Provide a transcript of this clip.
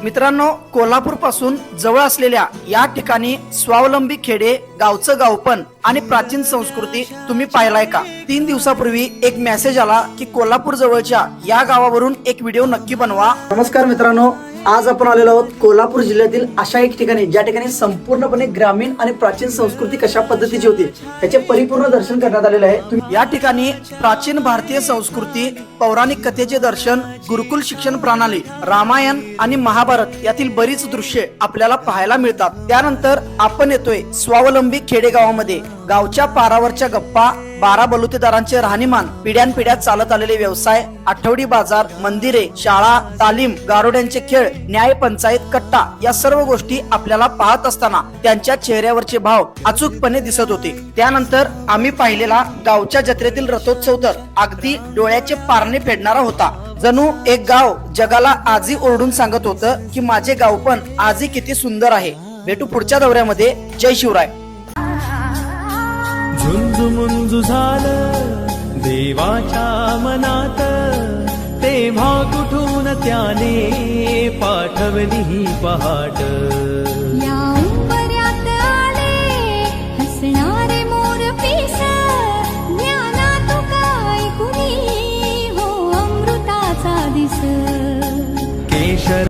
मित्रांनो, कोल्हापूर पासून जवळ असलेल्या या ठिकाणी स्वावलंबी खेडे, गावचं गावपण आणि प्राचीन संस्कृती तुम्ही पाहिलाय का? 3 दिवसापूर्वी एक मेसेज आला की कोल्हापूर जवळच्या या गावावरून एक व्हिडिओ नक्की बनवा. नमस्कार मित्रांनो, आज आपण आलेलो आहोत कोल्हापूर जिल्ह्यातील अशा एक ठिकाणी ज्या ठिकाणी संपूर्णपणे ग्रामीण आणि प्राचीन संस्कृती कशा पद्धतीची होती त्याचे परिपूर्ण दर्शन करण्यात आलेले आहे. या ठिकाणी प्राचीन भारतीय संस्कृती, पौराणिक कथेचे दर्शन, गुरुकुल शिक्षण प्रणाली, रामायण आणि महाभारत यातील बरीच दृश्ये आपल्याला पाहायला मिळतात. त्यानंतर आपण येतोय स्वावलंबी खेडेगावामध्ये. गावच्या पारावरच्या गप्पा, 12 बलुतेदारांचे राहणीमान, पिढ्यानपिढ्या चालत आलेले व्यवसाय, आठवडी बाजार, मंदिरे, शाळा, तालीम, गारोड्यांचे खेळ, न्याय पंचायत, कट्टा या सर्व गोष्टी आपल्याला पाहत असताना त्यांच्या चेहऱ्यावरचे भाव अचूकपणे दिसत होते. त्यानंतर आम्ही पाहिलेला गावच्या जत्रेतील रथोत्सव तर अगदी डोळ्याचे पारणे फेडणारा होता. जणू एक गाव जगाला आजी ओरडून सांगत होतं की माझे गाव पण आजी किती सुंदर आहे. भेटू पुढच्या दौऱ्यामध्ये. जय शिवराय. झुंजू झालं देवाच्या मनात, तेव्हा कुठून त्याने पाठवली ही पहाट.